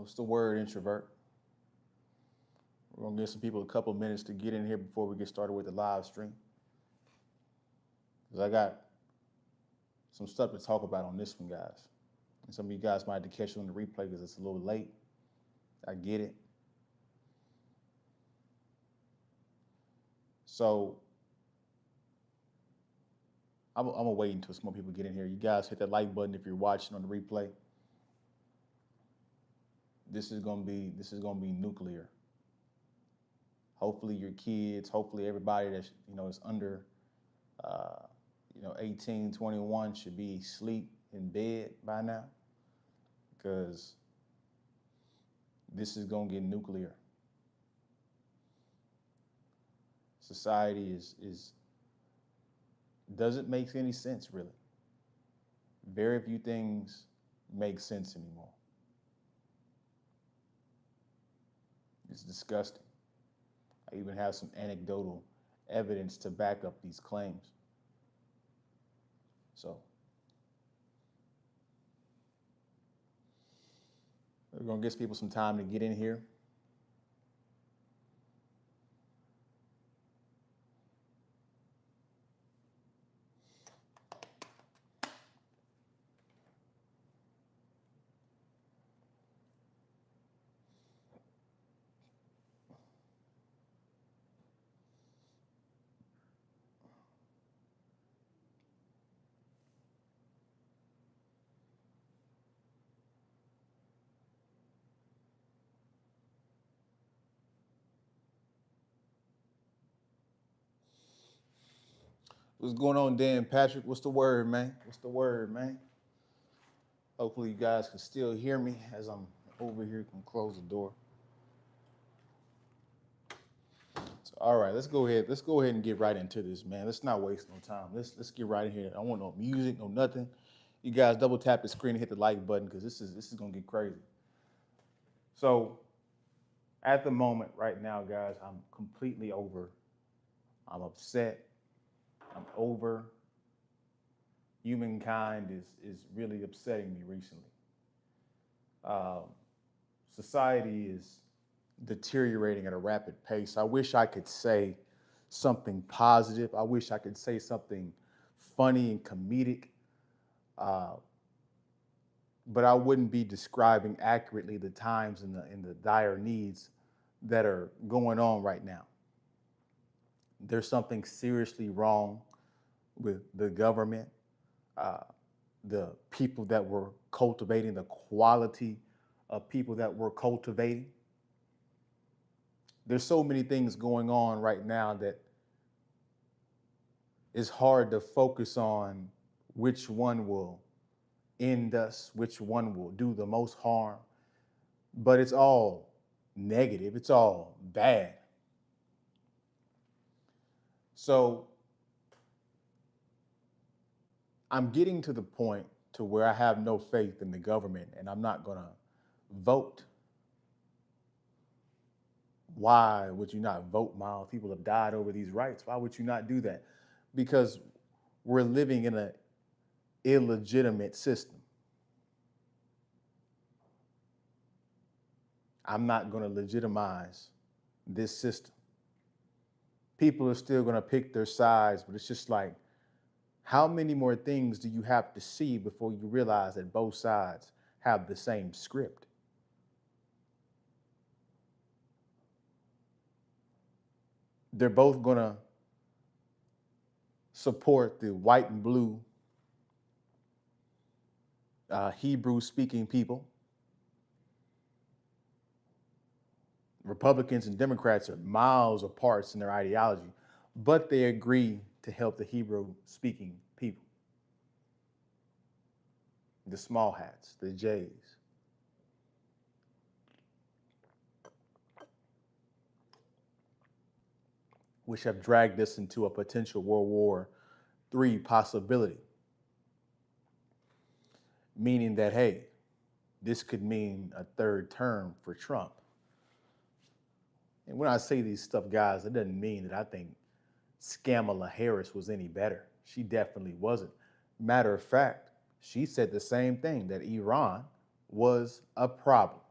What's the word, introvert? We're gonna give some people a couple minutes to get in here before we get started with the live stream. Because I got some stuff to talk about on this one, guys. And some of you guys might have to catch it on the replay because it's a little late. I get it. So I'm gonna wait until some more people get in here. You guys hit that like button if you're watching on the replay. This is gonna be nuclear. Hopefully your kids, hopefully everybody that is under 18, 21 should be asleep in bed by now, because this is gonna get nuclear. Society is doesn't make any sense, really. Very few things make sense anymore. It's disgusting. I even have some anecdotal evidence to back up these claims. So we're gonna give people some time to get in here. What's going on, Dan Patrick? What's the word, man? What's the word, man? Hopefully you guys can still hear me as I'm over here. Can close the door. So, all right, let's go ahead. Let's go ahead and get right into this, man. Let's not waste no time. Let's get right in here. I don't want no music, no nothing. You guys double tap the screen and hit the like button, because this is gonna get crazy. So at the moment right now, guys, I'm completely over. I'm upset. I'm over. Humankind is really upsetting me recently. Society is deteriorating at a rapid pace. I wish I could say something positive. I wish I could say something funny and comedic, but I wouldn't be describing accurately the times and the dire needs that are going on right now. There's something seriously wrong with the government, the people that we're cultivating, the quality of people that we're cultivating. There's so many things going on right now that it's hard to focus on which one will end us, which one will do the most harm. But it's all negative. It's all bad. So I'm getting to the point to where I have no faith in the government, and I'm not going to vote. Why would you not vote, Miles? People have died over these rights. Why would you not do that? Because we're living in an illegitimate system. I'm not going to legitimize this system. People are still going to pick their sides, but it's just like, how many more things do you have to see before you realize that both sides have the same script? They're both going to support the white and blue Hebrew-speaking people. Republicans and Democrats are miles apart in their ideology, but they agree to help the Hebrew-speaking people. The small hats, the Jays. Which have dragged us into a potential World War III possibility. Meaning that, hey, this could mean a third term for Trump. And when I say these stuff, guys, it doesn't mean that I think Kamala Harris was any better. She definitely wasn't. Matter of fact, she said the same thing, that Iran was a problem.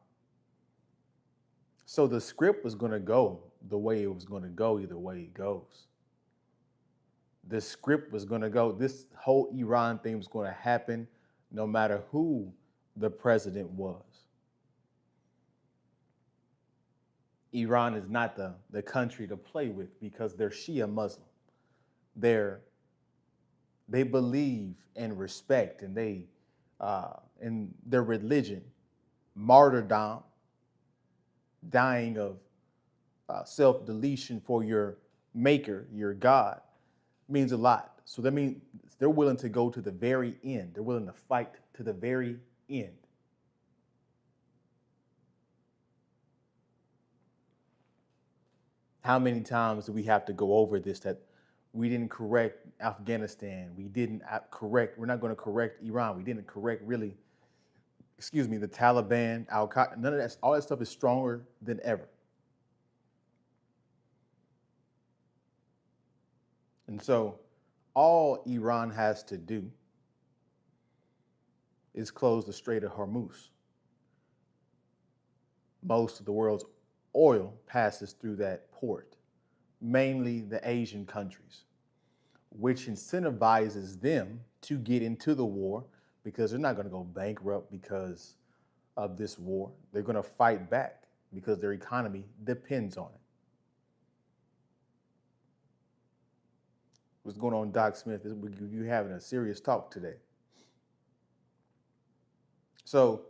So the script was going to go the way it was going to go, either way it goes. The script was going to go. This whole Iran thing was going to happen no matter who the president was. Iran is not the country to play with because they're Shia Muslim. They're they believe and respect, and they in their religion, martyrdom, dying of self-deletion for your maker, your God, means a lot. So that means they're willing to go to the very end. They're willing to fight to the very end. How many times do we have to go over this, that we didn't correct Afghanistan? We didn't correct, we're not going to correct Iran. We didn't correct really, excuse me, the Taliban, Al Qaeda. None of that, all that stuff is stronger than ever. And so all Iran has to do is close the Strait of Hormuz. Most of the world's oil passes through that port, mainly the Asian countries, which incentivizes them to get into the war because they're not going to go bankrupt because of this war. They're going to fight back because their economy depends on it. What's going on, Doc Smith? You having a serious talk today. So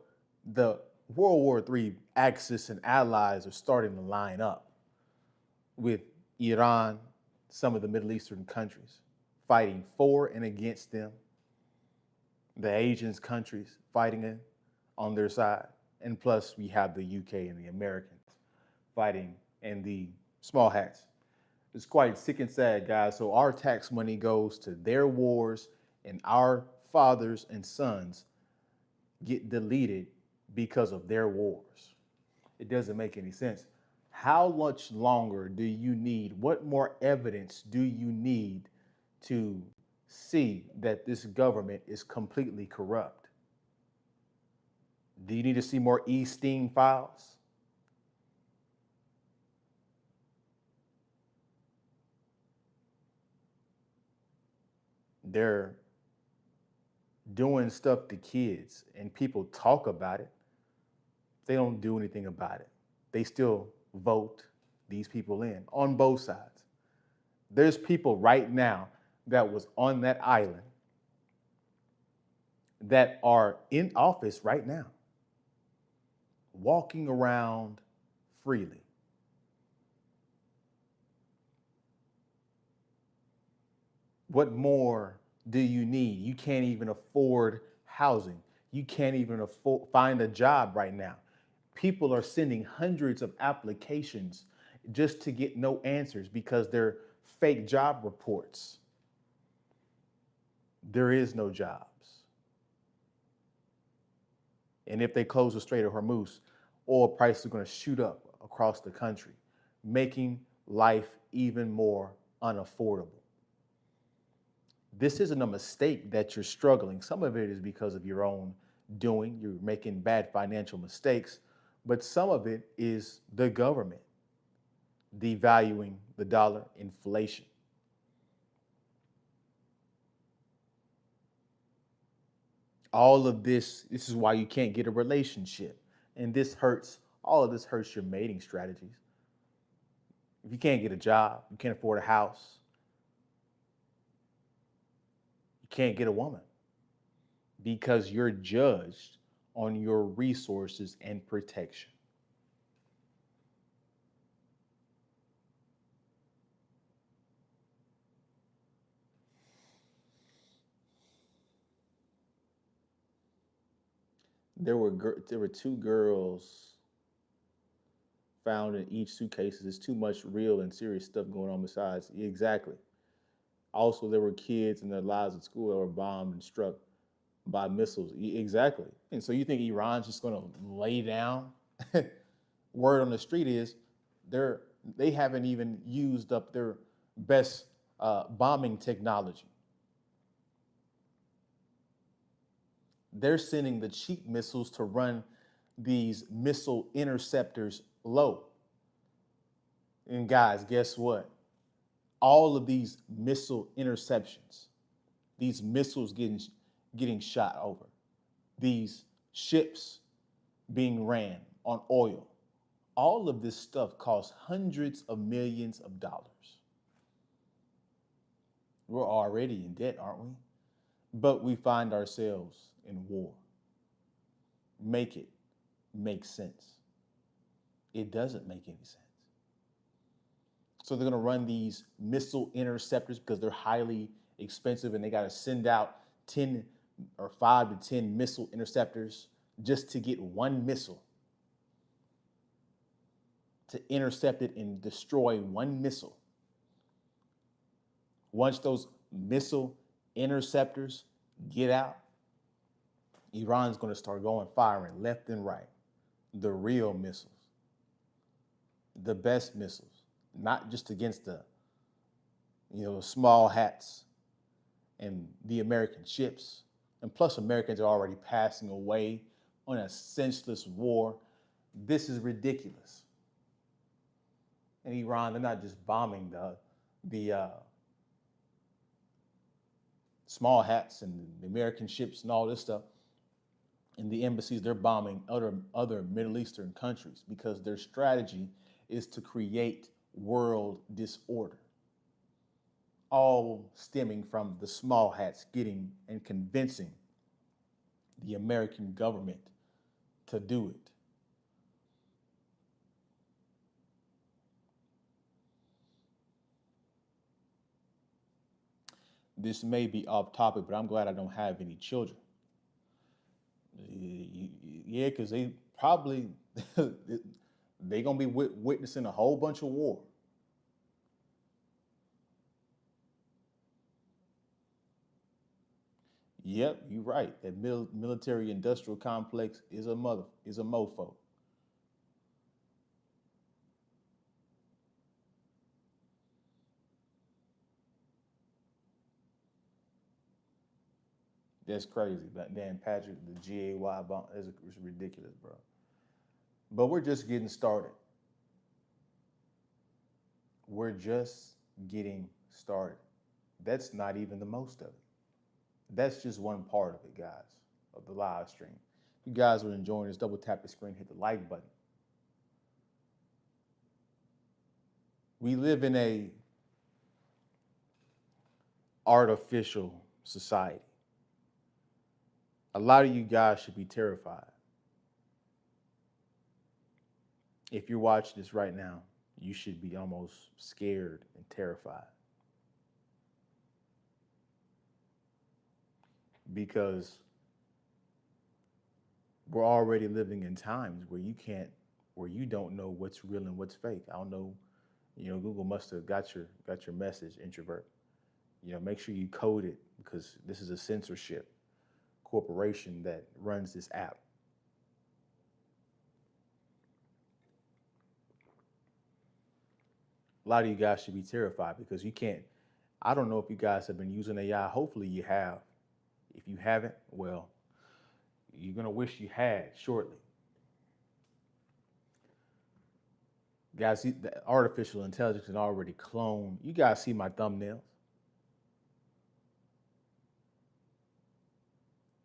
the World War III Axis and allies are starting to line up with Iran, some of the Middle Eastern countries, fighting for and against them. The Asian countries fighting on their side. And plus we have the UK and the Americans fighting, and the small hats. It's quite sick and sad, guys. So our tax money goes to their wars, and our fathers and sons get deleted because of their wars. It doesn't make any sense. How much longer do you need? What more evidence do you need to see that this government is completely corrupt? Do you need to see more Epstein files? They're doing stuff to kids, and people talk about it. They don't do anything about it. They still vote these people in on both sides. There's people right now that was on that island that are in office right now, walking around freely. What more do you need? You can't even afford housing. You can't even find a job right now. People are sending hundreds of applications just to get no answers because they're fake job reports. There is no jobs. And if they close the Strait of Hormuz, oil prices are going to shoot up across the country, making life even more unaffordable. This isn't a mistake that you're struggling. Some of it is because of your own doing. You're making bad financial mistakes, but some of it is the government devaluing the dollar, inflation. All of this is why you can't get a relationship. And this hurts, all of this hurts your mating strategies. If you can't get a job, you can't afford a house, you can't get a woman because you're judged on your resources and protection. There were two girls found in each suitcase. There's too much real and serious stuff going on besides. Exactly. Also, there were kids in their lives at school that were bombed and struck by missiles. Exactly. And so you think Iran's just going to lay down? Word on the street is they haven't even used up their best bombing technology. They're sending the cheap missiles to run these missile interceptors low. And guys, guess what? All of these missile interceptions, these missiles getting shot over, these ships being ran on oil, all of this stuff costs hundreds of millions of dollars. We're already in debt, aren't we? But we find ourselves in war. Make it make sense. It doesn't make any sense. So they're going to run these missile interceptors because they're highly expensive and they got to send out 10 or 5 to 10 missile interceptors just to get one missile, to intercept it and destroy one missile. Once those missile interceptors get out, Iran's going to start going firing left and right. The real missiles, the best missiles, not just against the, small hats and the American ships. And plus, Americans are already passing away on a senseless war. This is ridiculous. In Iran, they're not just bombing the small hats and the American ships and all this stuff. In the embassies, they're bombing other Middle Eastern countries because their strategy is to create world disorder. All stemming from the small hats getting and convincing the American government to do it. This may be off topic, but I'm glad I don't have any children. Yeah, because they probably they gonna be witnessing a whole bunch of war. Yep, you're right. That military industrial complex is a mofo. That's crazy. That Dan Patrick, the GAY bomb, is ridiculous, bro. But we're just getting started. We're just getting started. That's not even the most of it. That's just one part of it, guys, of the live stream. If you guys are enjoying this, double tap the screen, hit the like button. We live in a artificial society. A lot of you guys should be terrified. If you're watching this right now, you should be almost scared and terrified. Because we're already living in times where you don't know what's real and what's fake. I don't know, Google must have got your message, introvert. Make sure you code it because this is a censorship corporation that runs this app. A lot of you guys should be terrified because you can't. I don't know if you guys have been using AI. Hopefully you have. If you haven't, well, you're going to wish you had shortly. Guys, the artificial intelligence can already clone. You guys see my thumbnails?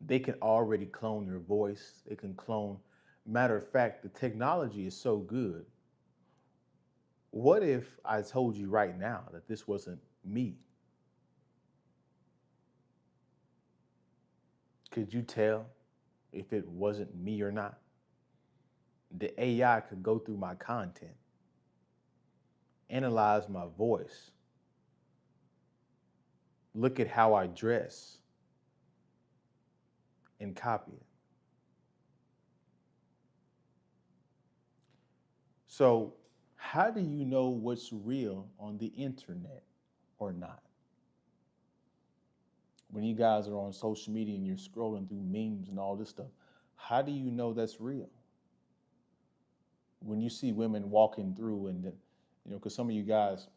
They can already clone your voice. They can clone. Matter of fact, the technology is so good. What if I told you right now that this wasn't me? Could you tell if it wasn't me or not? The AI could go through my content, analyze my voice, look at how I dress, and copy it. So, how do you know what's real on the internet or not? When you guys are on social media and you're scrolling through memes and all this stuff, how do you know that's real? When you see women walking through and, because some of you guys,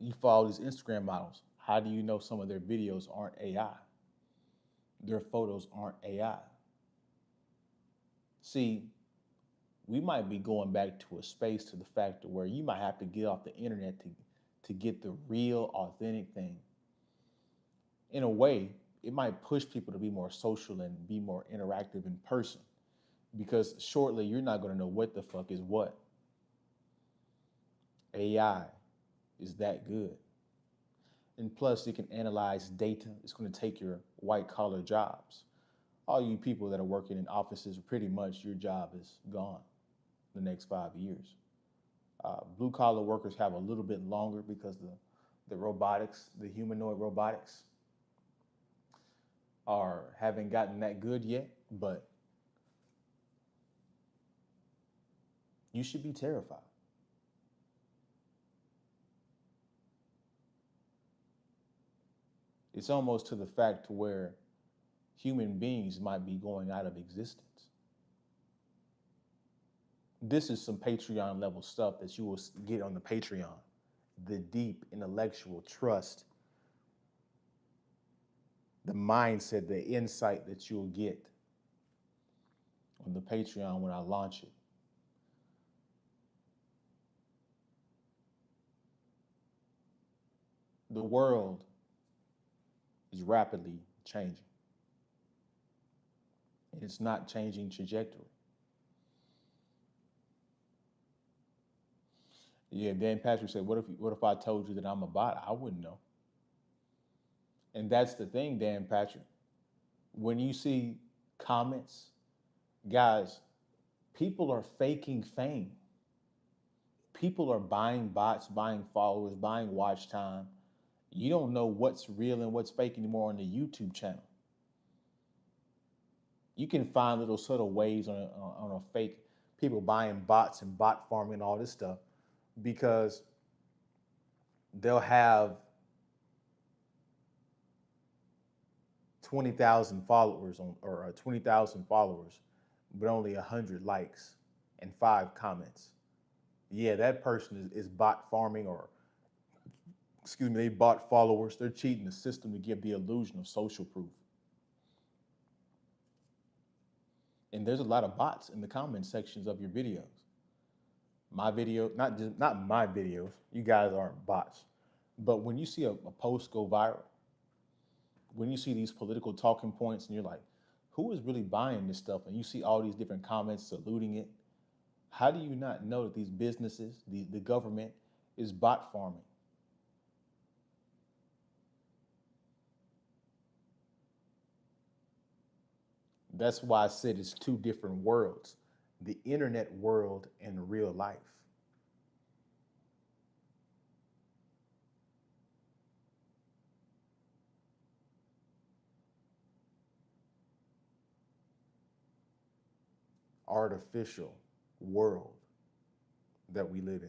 you follow these Instagram models, how do you know some of their videos aren't AI? Their photos aren't AI? See, we might be going back to a space to the fact where you might have to get off the internet to get the real, authentic thing. In a way, it might push people to be more social and be more interactive in person because shortly you're not going to know what the fuck is what. AI is that good. And plus, it can analyze data. It's going to take your white collar jobs. All you people that are working in offices, pretty much your job is gone the next 5 years. Blue collar workers have a little bit longer because the robotics, the humanoid robotics, haven't gotten that good yet. But you should be terrified. It's almost to the fact to where human beings might be going out of existence. This is some Patreon level stuff that you will get on the Patreon. The deep intellectual trust, the mindset, the insight that you'll get on the Patreon when I launch it. The world is rapidly changing. And it's not changing trajectory. Yeah, Dan Patrick said, what if I told you that I'm a bot? I wouldn't know. And that's the thing, Dan Patrick. When you see comments, guys, people are faking fame. People are buying bots, buying followers, buying watch time. You don't know what's real and what's fake anymore on the YouTube channel. You can find little subtle ways on a fake, people buying bots and bot farming and all this stuff because they'll have 20,000 followers or 20,000 followers, but only 100 likes and 5 comments. Yeah, that person is bot farming or, excuse me, they bought followers. They're cheating the system to give the illusion of social proof. And there's a lot of bots in the comment sections of your videos. My video, not my videos, you guys aren't bots. But when you see a post go viral, when you see these political talking points and you're like, who is really buying this stuff? And you see all these different comments saluting it. How do you not know that these businesses, the government, is bot farming? That's why I said it's two different worlds, the internet world and real life. Artificial world that we live in.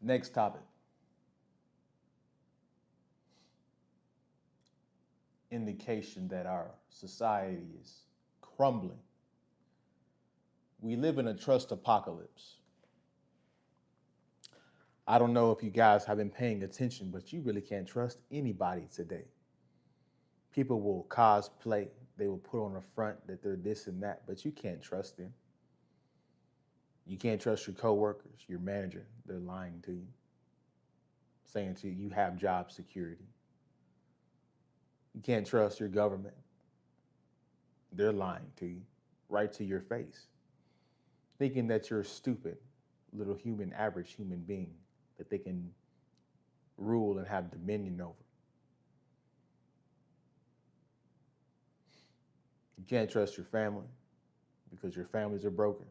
Next topic. Indication that our society is crumbling. We live in a trust apocalypse. I don't know if you guys have been paying attention, but you really can't trust anybody today. People will cosplay, they will put on a front that they're this and that, but you can't trust them. You can't trust your coworkers, your manager, they're lying to you, saying to you, you have job security. You can't trust your government. They're lying to you, right to your face, thinking that you're a stupid little human, average human being that they can rule and have dominion over. You can't trust your family because your families are broken.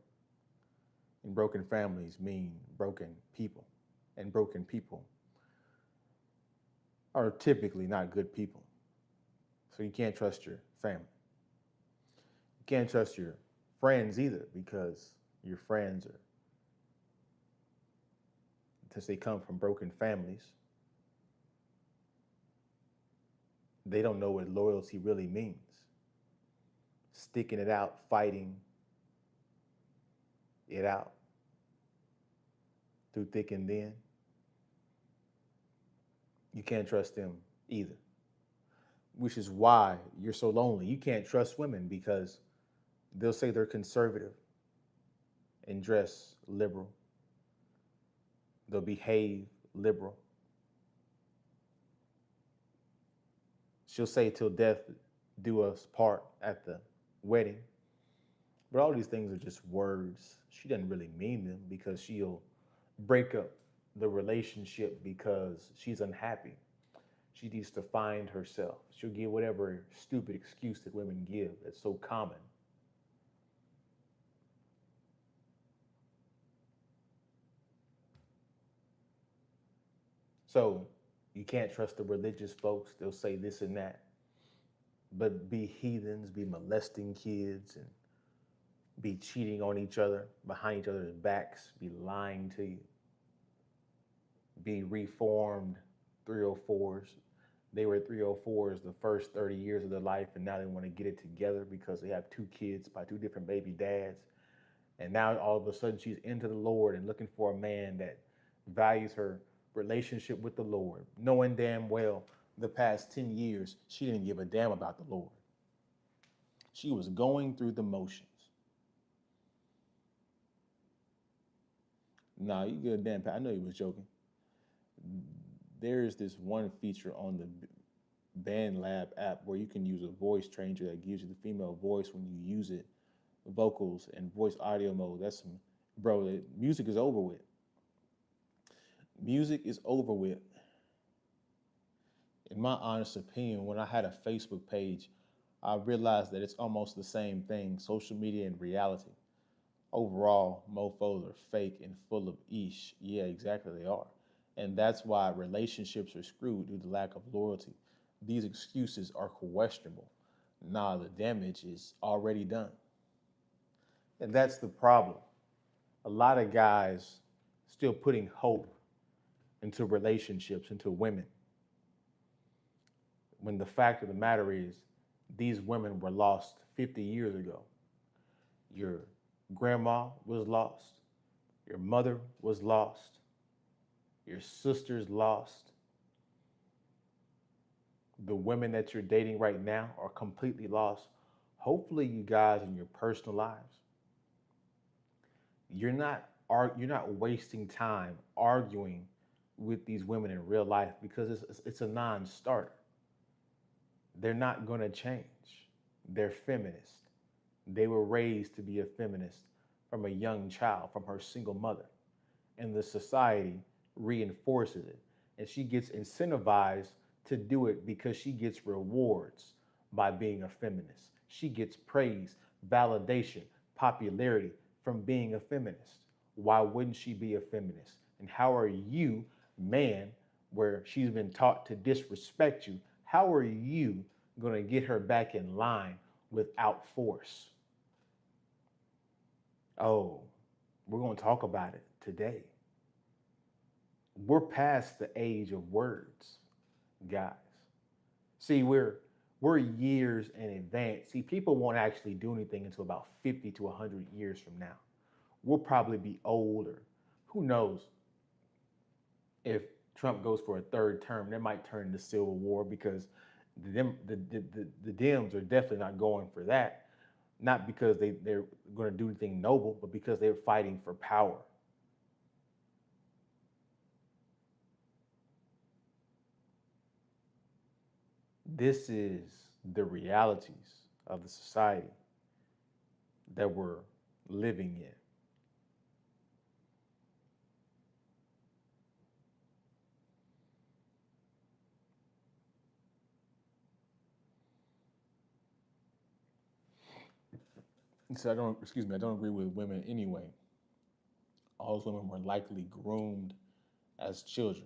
And broken families mean broken people. And broken people are typically not good people. So you can't trust your family. You can't trust your friends either because your friends are, since they come from broken families, they don't know what loyalty really means. Sticking it out, fighting it out through thick and thin. You can't trust them either. which is why you're so lonely. You can't trust women because they'll say they're conservative and dress liberal. They'll behave liberal. She'll say till death do us part at the wedding. But all these things are just words. She doesn't really mean them because she'll break up the relationship because she's unhappy. She needs to find herself. She'll give whatever stupid excuse that women give that's so common. So you can't trust the religious folks. They'll say this and that, but be heathens, be molesting kids, and be cheating on each other behind each other's backs, be lying to you, be reformed 304s. They were 304s the first 30 years of their life, and now they want to get it together because they have two kids by two different baby dads. And now all of a sudden she's into the Lord and looking for a man that values her relationship with the Lord, knowing damn well the past 10 years she didn't give a damn about the Lord. She was going through the motions. Nah, you good, damn. I know you was joking. There's this one feature on the Band Lab app where you can use a voice changer that gives you the female voice when you use it, vocals and voice audio mode. That's some, bro. Music is over with. Music is over with. In my honest opinion, when I had a Facebook page, I realized that it's almost the same thing, social media and reality. Overall, mofos are fake and full of ish. Yeah, exactly, they are. And that's why relationships are screwed due to lack of loyalty. These excuses are questionable. Nah, the damage is already done. And that's the problem. A lot of guys still putting hope into relationships, into women, when the fact of the matter is these women were lost 50 years ago. Your grandma was lost. Your mother was lost. Your sister's lost. The women that you're dating right now are completely lost. Hopefully, you guys in your personal lives, you're not wasting time arguing with these women in real life because it's a non-starter. They're not going to change. They're feminist. They were raised to be a feminist from a young child, from her single mother. And the society reinforces it. And she gets incentivized to do it because she gets rewards by being a feminist. She gets praise, validation, popularity from being a feminist. Why wouldn't she be a feminist? And how are you, man, where she's been taught to disrespect you, how are you going to get her back in line without force? Oh, we're going to talk about it today. We're past the age of words, guys. See, we're years in advance. See, people won't actually do anything until about 50 to 100 years from now. We'll probably be older. Who knows if Trump goes for a third term, that might turn into civil war because the Dems are definitely not going for that. Not because they're going to do anything noble, but because they're fighting for power. This is the realities of the society that we're living in. So I don't agree with women anyway. All those women were likely groomed as children.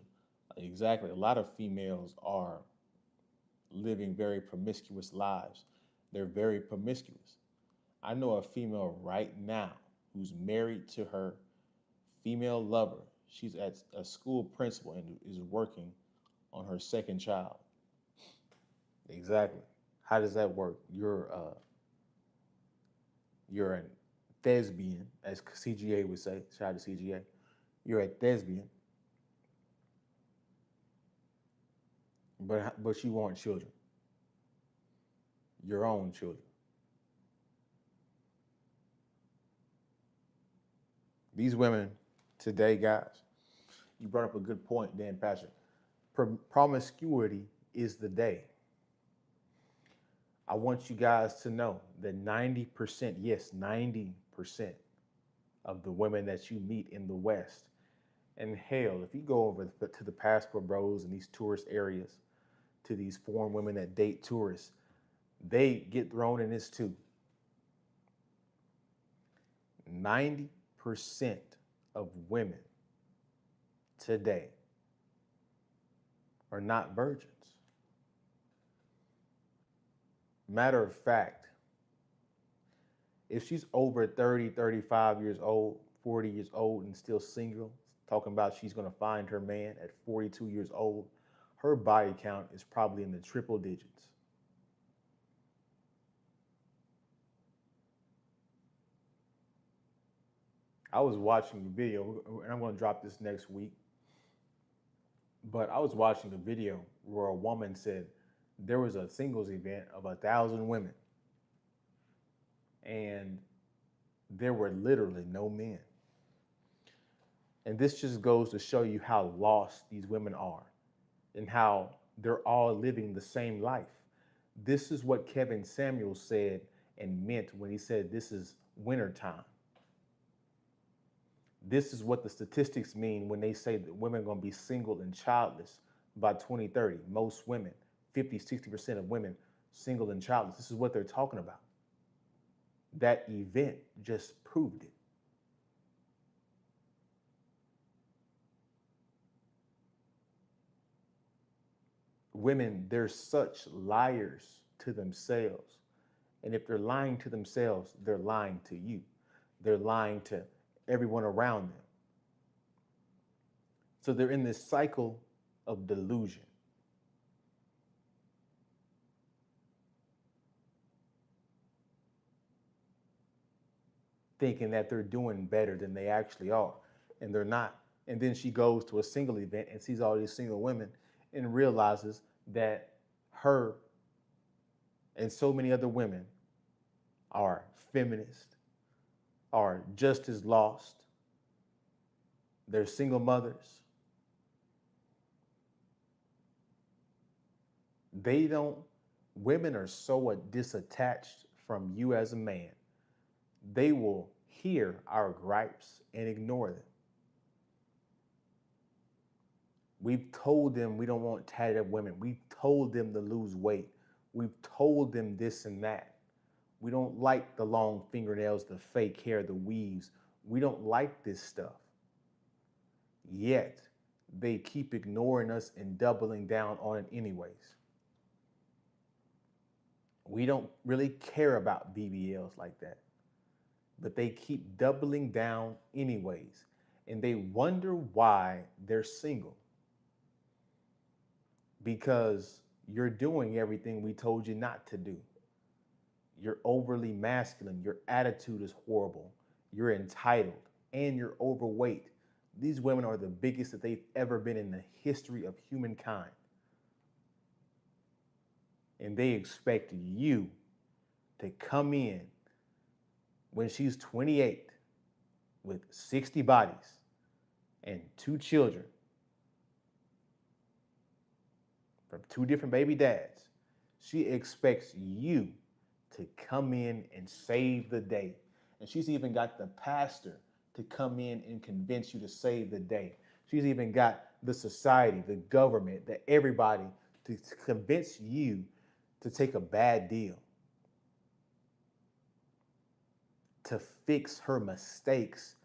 Exactly. A lot of females are living very promiscuous lives. They're very promiscuous. I know a female right now who's married to her female lover. She's at a school principal and is working on her second child. Exactly. How does that work? You're a thespian, as CGA would say. Shout out to CGA. You're a thespian, but you want children. your own children. These women today, guys, you brought up a good point, Dan Patrick. Promiscuity is the day. I want you guys to know that 90%, yes, 90% of the women that you meet in the West, and hell, if you go over to the Passport Bros and these tourist areas, to these foreign women that date tourists, they get thrown in this too. 90% of women today are not virgins. Matter of fact, if she's over 30, 35 years old, 40 years old, and still single, talking about she's going to find her man at 42 years old, her body count is probably in the triple digits. I was watching a video, and I'm going to drop this next week, but I was watching a video where a woman said there was a singles event of 1,000 women, and there were literally no men. And this just goes to show you how lost these women are and how they're all living the same life. This is what Kevin Samuels said and meant when he said this is wintertime. This is what the statistics mean when they say that women are going to be single and childless by 2030. Most women, 50, 60% of women, single and childless. This is what they're talking about. That event just proved it. Women, they're such liars to themselves. And if they're lying to themselves, they're lying to you. They're lying to everyone around them. So they're in this cycle of delusion. Thinking that they're doing better than they actually are, and they're not. And then she goes to a single event and sees all these single women and realizes that her and so many other women are feminist, are just as lost. They're single mothers. Women are so disattached from you as a man, they will hear our gripes and ignore them. We've told them we don't want tatted up women. We've told them to lose weight. We've told them this and that. We don't like the long fingernails, the fake hair, the weaves. We don't like this stuff. Yet, they keep ignoring us and doubling down on it anyways. We don't really care about BBLs like that. But they keep doubling down anyways. And they wonder why they're single. Because you're doing everything we told you not to do. You're overly masculine. Your attitude is horrible. You're entitled. And you're overweight. These women are the biggest that they've ever been in the history of humankind. And they expect you to come in when she's 28 with 60 bodies and 2 children from 2 different baby dads. She expects you to come in and save the day. And she's even got the pastor to come in and convince you to save the day. She's even got the society, the government, everybody to convince you to take a bad deal, to fix her mistakes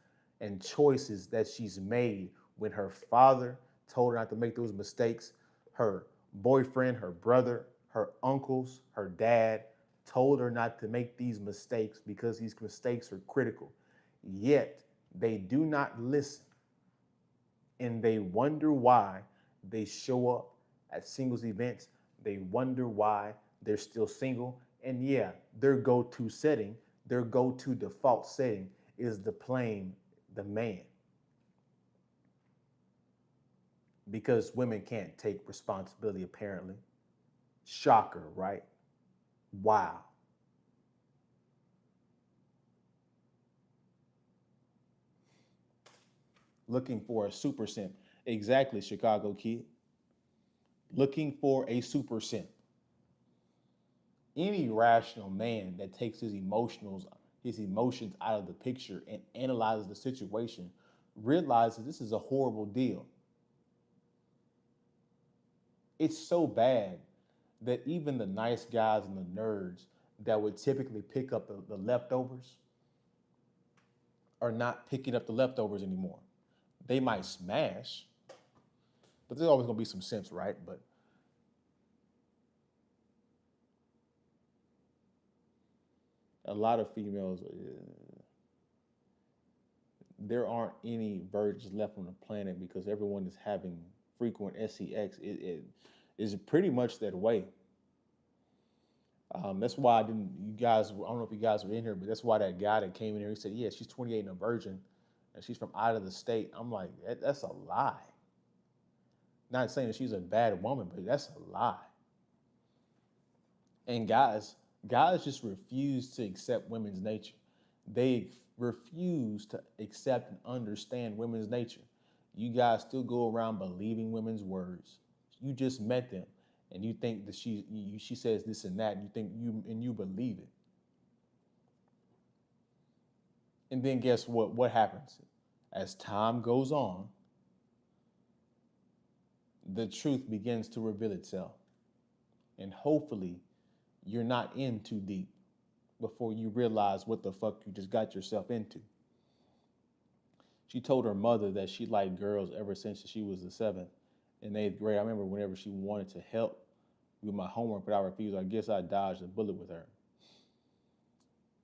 and choices that she's made when her father told her not to make those mistakes. Her boyfriend, her brother, her uncles, her dad told her not to make these mistakes because these mistakes are critical. Yet they do not listen. And they wonder why they show up at singles events. They wonder why they're still single. And yeah, their go-to setting, their go-to default setting is to blame the man. Because women can't take responsibility, apparently. Shocker, right? Wow. Looking for a super simp. Exactly, Chicago kid. Looking for a super simp. Any rational man that takes his emotions out of the picture and analyzes the situation realizes this is a horrible deal. It's so bad that even the nice guys and the nerds that would typically pick up the leftovers are not picking up the leftovers anymore. They might smash, but there's always gonna be some simps, right? But a lot of females, there aren't any virgins left on the planet because everyone is having frequent sex. It is pretty much that way. That's why I didn't. You guys, I don't know if you guys were in here, but that's why that guy that came in here, he said, "Yeah, she's 28 and a virgin, and she's from out of the state." I'm like, that's a lie. Not saying that she's a bad woman, but that's a lie. And guys just refuse to accept women's nature. They refuse to accept and understand women's nature. You guys still go around believing women's words. You just met them, and you think that she says this and that, and you believe it. And then guess what? What happens? As time goes on, the truth begins to reveal itself. And hopefully, you're not in too deep before you realize what the fuck you just got yourself into. She told her mother that she liked girls ever since she was the seventh and eighth grade. I remember whenever she wanted to help with my homework, but I refused. I guess I dodged a bullet with her.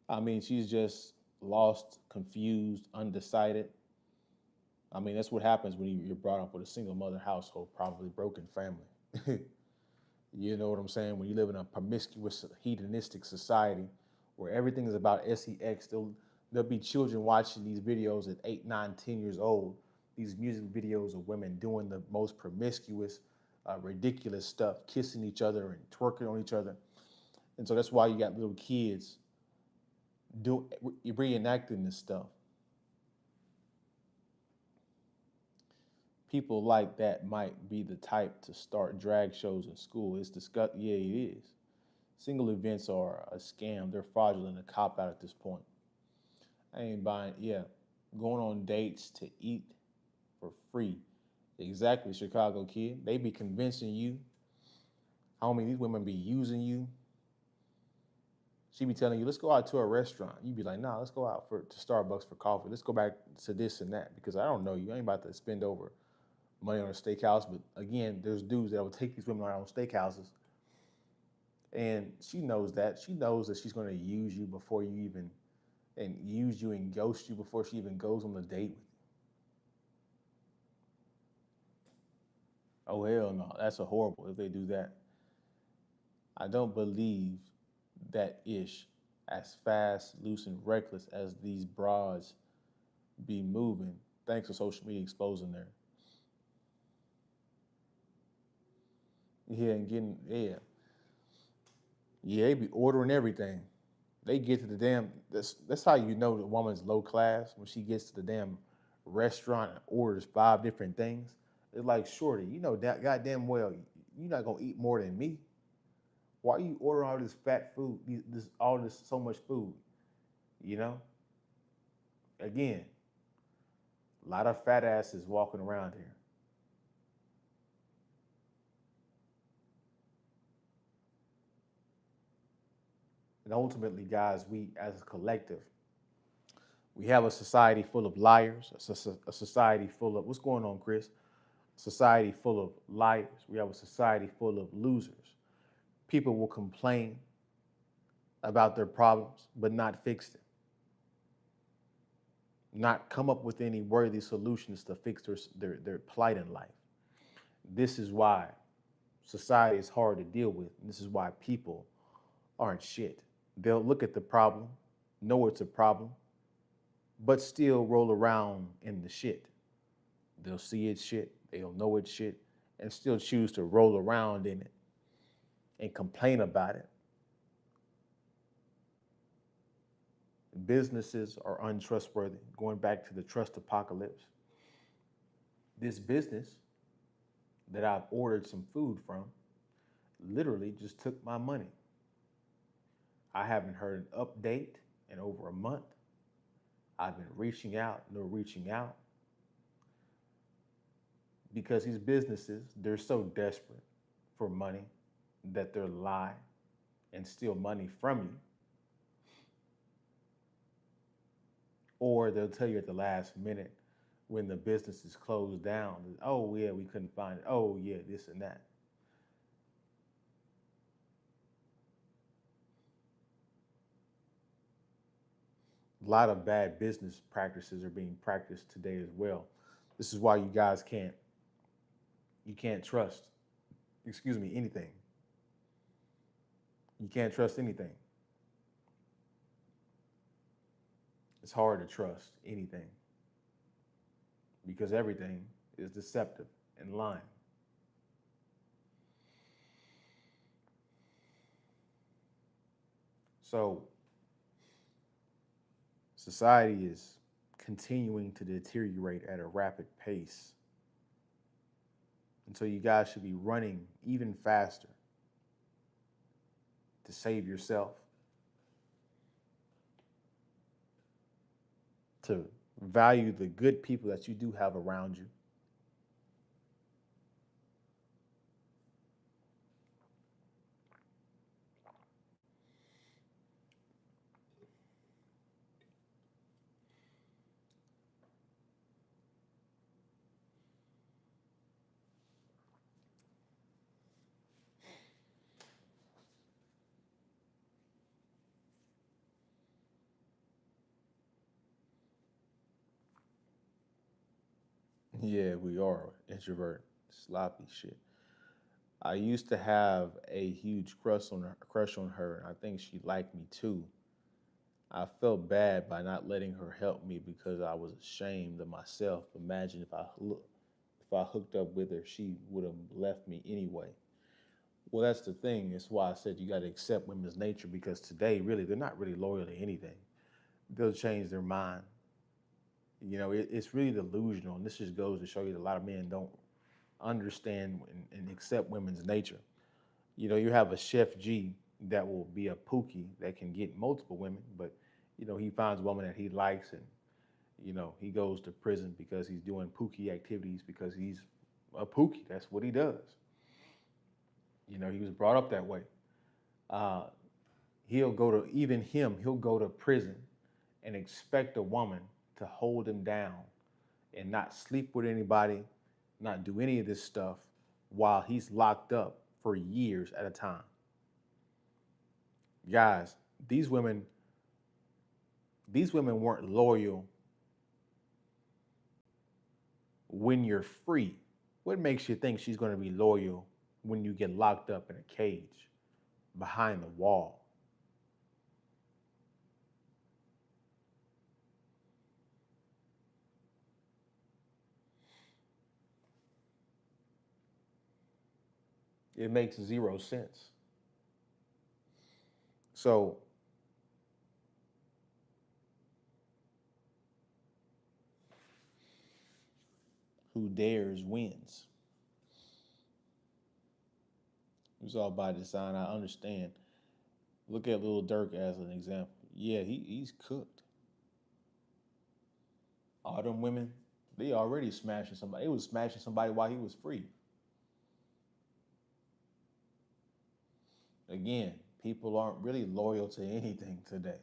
I mean, she's just lost, confused, undecided. I mean, that's what happens when you're brought up with a single mother household, probably broken family. You know what I'm saying? When you live in a promiscuous, hedonistic society where everything is about sex, there'll be children watching these videos at 8, 9, 10 years old. These music videos of women doing the most promiscuous, ridiculous stuff, kissing each other and twerking on each other. And so that's why you got little kids reenacting this stuff. People like that might be the type to start drag shows in school. It's disgusting. Yeah, it is. Single events are a scam. They're fraudulent, a cop out at this point. I ain't buying. Yeah, going on dates to eat for free. Exactly, Chicago kid. They be convincing you. Homie, these women be using you. She be telling you, let's go out to a restaurant. You be like, nah, let's go out to Starbucks for coffee. Let's go back to this and that because I don't know you. I ain't about to spend over money on a steakhouse. But again, there's dudes that will take these women around steakhouses. And she knows that. She knows that she's going to use you before you even, and use you and ghost you before she even goes on the date with you. Oh, hell no. That's a horrible if they do that. I don't believe that ish as fast, loose, and reckless as these broads be moving. Thanks to social media exposing their, yeah, and getting, yeah. Yeah, they be ordering everything. They get to the damn. That's how you know the woman's low class when she gets to the damn restaurant and orders 5 different things. It's like, shorty, you know that goddamn well you're not gonna eat more than me. Why are you ordering all this fat food? This all this so much food. You know. Again, a lot of fat asses walking around here. And ultimately, guys, we as a collective, we have a society full of liars, a society full of, what's going on, Chris? A society full of liars. We have a society full of losers. People will complain about their problems, but not fix them, not come up with any worthy solutions to fix their plight in life. This is why society is hard to deal with. And this is why people aren't shit. They'll look at the problem, know it's a problem, but still roll around in the shit. They'll see it's shit, they'll know it's shit, and still choose to roll around in it and complain about it Businesses are untrustworthy. Going back to the trust apocalypse, this business that I've ordered some food from literally just took my money. I haven't heard an update in over a month. I've been reaching out, no reaching out, because these businesses, they're so desperate for money that they'll lie and steal money from you. Or they'll tell you at the last minute when the business is closed down, oh yeah, we couldn't find it. Oh yeah, this and that. A lot of bad business practices are being practiced today as well. This is why you can't trust, excuse me, anything. You can't trust anything. It's hard to trust anything because everything is deceptive and lying. So society is continuing to deteriorate at a rapid pace. And so you guys should be running even faster to save yourself, to value the good people that you do have around you. Yeah, we are introvert, sloppy shit. I used to have a huge crush on her, and I think she liked me too. I felt bad by not letting her help me because I was ashamed of myself. Imagine if I hooked up with her, she would have left me anyway. Well, that's the thing. That's why I said you got to accept women's nature because today, really, they're not really loyal to anything. They'll change their mind. It's really delusional, and this just goes to show you that a lot of men don't understand and accept women's nature. You have a Chef G that will be a pookie that can get multiple women, but he finds a woman that he likes, and he goes to prison because he's doing pookie activities because he's a pookie. That's what he does. He was brought up that way. Uh, he'll go to prison and expect a woman to hold him down and not sleep with anybody, not do any of this stuff while he's locked up for years at a time. Guys, these women, these women weren't loyal when you're free. What makes you think she's going to be loyal when you get locked up in a cage behind the wall? It makes zero sense. So, who dares wins. It's all by design. I understand. Look at Lil Durk as an example. Yeah, he's cooked. All them women, they already smashing somebody. They was smashing somebody while he was free. Again, people aren't really loyal to anything today.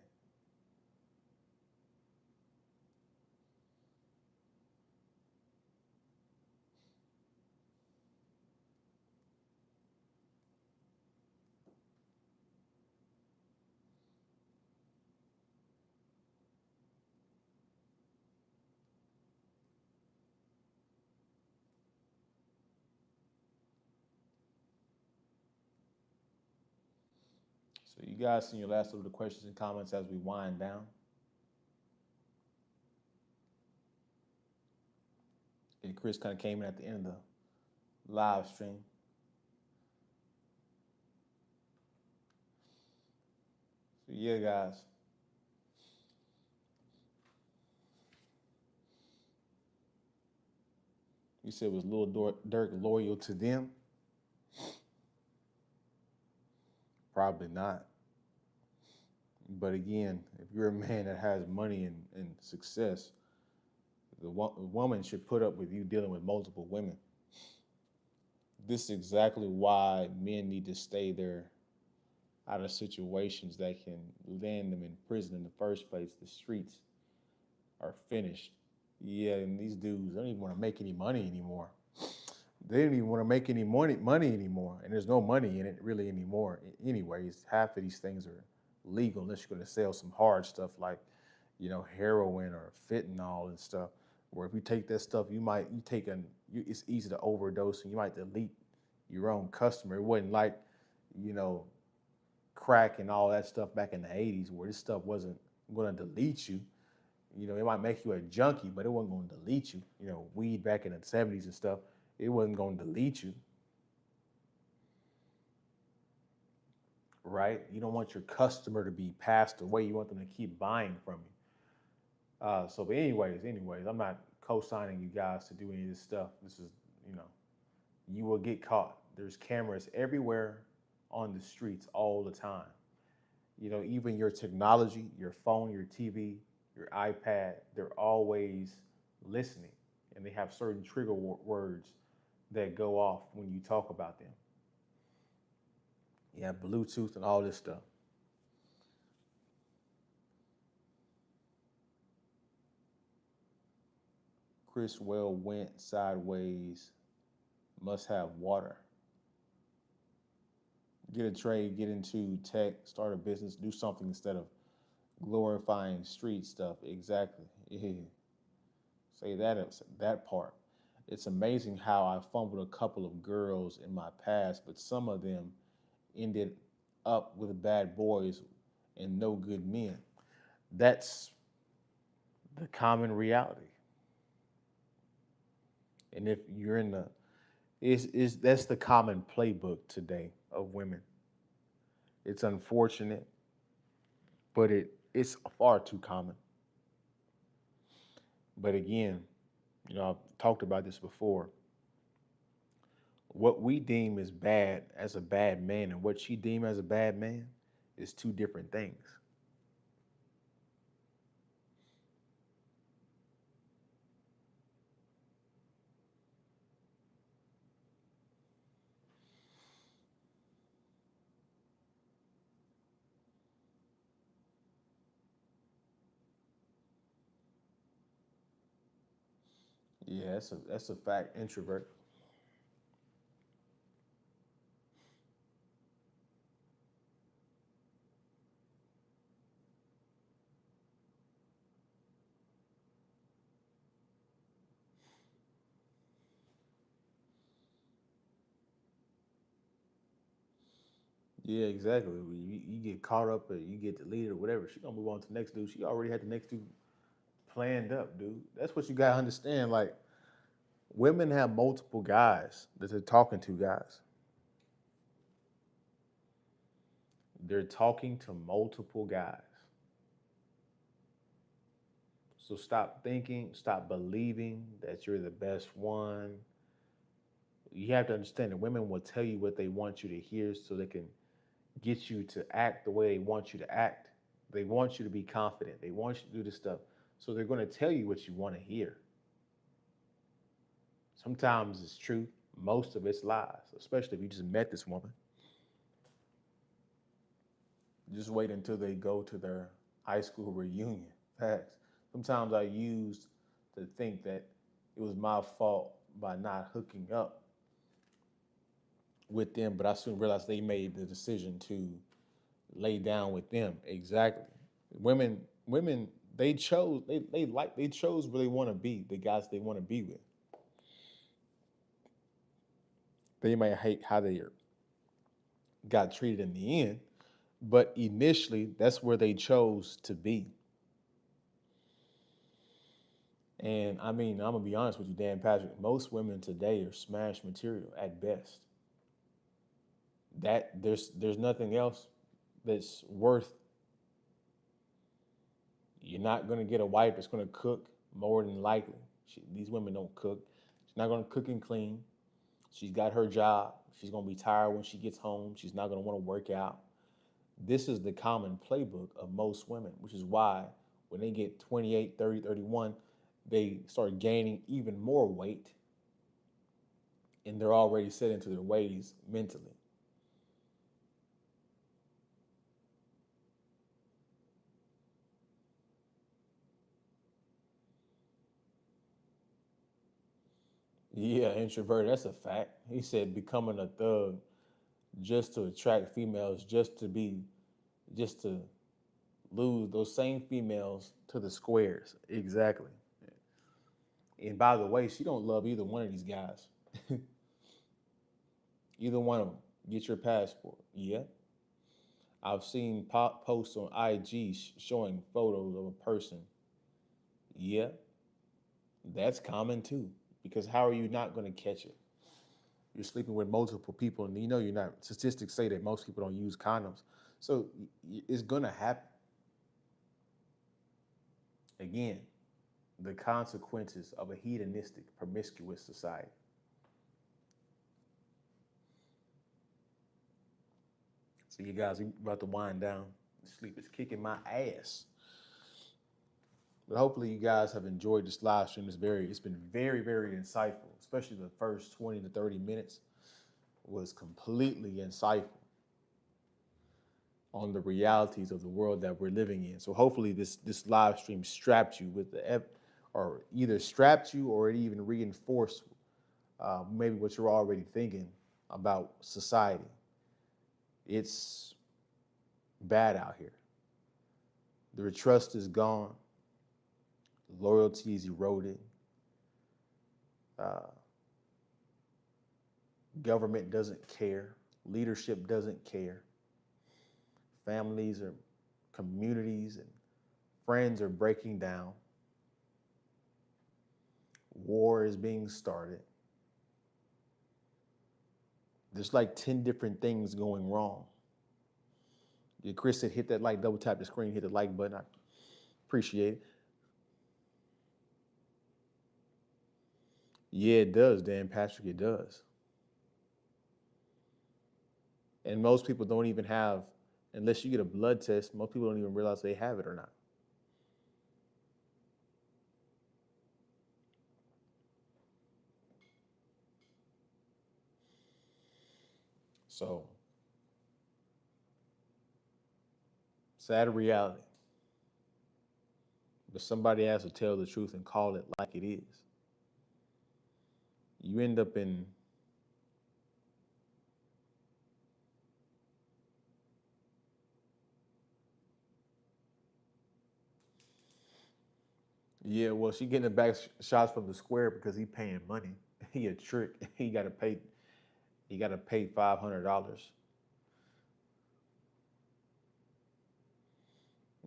So you guys seen your last of the questions and comments as we wind down. And Chris kind of came in at the end of the live stream. So yeah, guys, You said was Lil Durk loyal to them? Probably not. But again, if you're a man that has money and success, the woman should put up with you dealing with multiple women. This is exactly why men need to stay there out of situations that can land them in prison in the first place. The streets are finished. Yeah, and these dudes don't even want to make any money anymore. They don't even want to make any money anymore, and there's no money in it really anymore. Anyways, half of these things are legal unless you're going to sell some hard stuff like, heroin or fentanyl and stuff. Where if you take that stuff, it's easy to overdose and you might delete your own customer. It wasn't like, you know, crack and all that stuff back in the 80s where this stuff wasn't going to delete you. It might make you a junkie, but it wasn't going to delete you. Weed back in the 70s and stuff, it wasn't going to delete you, right? You don't want your customer to be passed away. You want them to keep buying from you. But anyways, I'm not co-signing you guys to do any of this stuff. This is, you know, you will get caught. There's cameras everywhere on the streets all the time. Even your technology, your phone, your TV, your iPad, they're always listening. And they have certain trigger words that go off when you talk about them. You have Bluetooth and all this stuff. Chris Well went sideways, must have water. Get a trade, get into tech, start a business, do something instead of glorifying street stuff. Exactly. Yeah. Say that part. It's amazing how I fumbled a couple of girls in my past, but some of them ended up with bad boys and no good men. That's the common reality. And if you're in the is that's the common playbook today of women. It's unfortunate, but it's far too common. But again, I've talked about this before. What we deem as bad as a bad man and what she deem as a bad man is two different things. Yeah, that's a fact. Introvert. Yeah, exactly. You get caught up or you get deleted or whatever. She gonna move on to the next dude. She already had the next dude planned up, dude. That's what you gotta understand. Like women have multiple guys that they're talking to, guys. They're talking to multiple guys. So stop thinking, stop believing that you're the best one. You have to understand that women will tell you what they want you to hear so they can get you to act the way they want you to act. They want you to be confident. They want you to do this stuff. So they're going to tell you what you want to hear. Sometimes it's truth, most of it's lies, especially if you just met this woman. Just wait until they go to their high school reunion. Facts. Sometimes I used to think that it was my fault by not hooking up with them, but I soon realized they made the decision to lay down with them. Exactly. Women, they chose where they want to be, the guys they want to be with. They might hate how they got treated in the end, but initially that's where they chose to be. And I mean, I'm gonna be honest with you, Dan Patrick. Most women today are smash material at best. That there's nothing else that's worth. You're not gonna get a wife that's gonna cook more than likely. These women don't cook. She's not going to cook and clean. She's got her job. She's going to be tired when she gets home. She's not going to want to work out. This is the common playbook of most women, which is why when they get 28, 30, 31, they start gaining even more weight and they're already set into their ways mentally. Yeah, introvert, that's a fact. He said becoming a thug just to attract females, just to lose those same females to the squares. Exactly. And by the way, she don't love either one of these guys. Either one of them. Get your passport. Yeah. I've seen posts on IG showing photos of a person. Yeah. That's common too. Because how are you not going to catch it? You're sleeping with multiple people, and you know you're not. Statistics say that most people don't use condoms, so it's going to happen. Again, the consequences of a hedonistic, promiscuous society. So you guys, we about to wind down. Sleep is kicking my ass. But hopefully you guys have enjoyed this live stream. It's been very, very insightful, especially the first 20 to 30 minutes was completely insightful on the realities of the world that we're living in. So hopefully this live stream strapped you with or either strapped you or it even reinforced maybe what you're already thinking about society. It's bad out here. The trust is gone. Loyalty is eroded. Uh, Government doesn't care. Leadership doesn't care. Families or communities and friends are breaking down. War is being started. There's like 10 different things going wrong. Yeah, Chris said, hit that like, double tap the screen, hit the like button. I appreciate it. Yeah, it does, Dan Patrick, it does. And most people don't even have, unless you get a blood test, most people don't even realize they have it or not. So, sad reality. But somebody has to tell the truth and call it like it is. You end up in, yeah, well, she getting the back shots from the square because he paying money. He a trick. He gotta pay $500.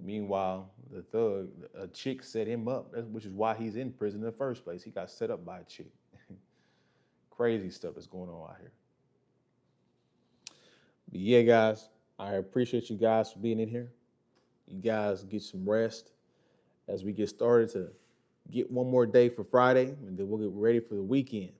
Meanwhile, the thug, a chick set him up, which is why he's in prison in the first place. He got set up by a chick. Crazy stuff is going on out here. But yeah, guys, I appreciate you guys for being in here. You guys get some rest as we get started to get one more day for Friday, and then we'll get ready for the weekend.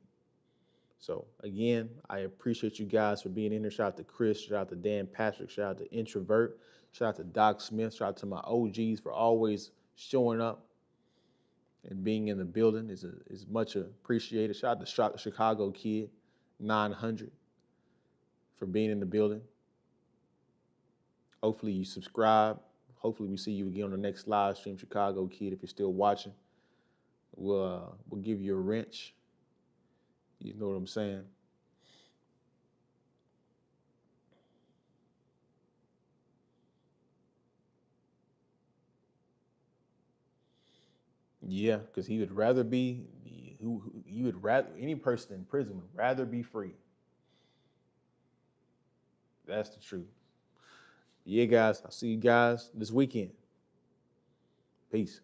So again, I appreciate you guys for being in here. Shout out to Chris, shout out to Dan Patrick, shout out to Introvert, shout out to Doc Smith, shout out to my OGs for always showing up and being in the building is much appreciated. Shout out to Chicago Kid 900 for being in the building. Hopefully you subscribe. Hopefully we see you again on the next live stream, Chicago Kid. If you're still watching, we'll give you a wrench. You know what I'm saying? Yeah, because he would rather be who you would rather any person in prison would rather be free. That's the truth. Yeah, guys. I'll see you guys this weekend. Peace.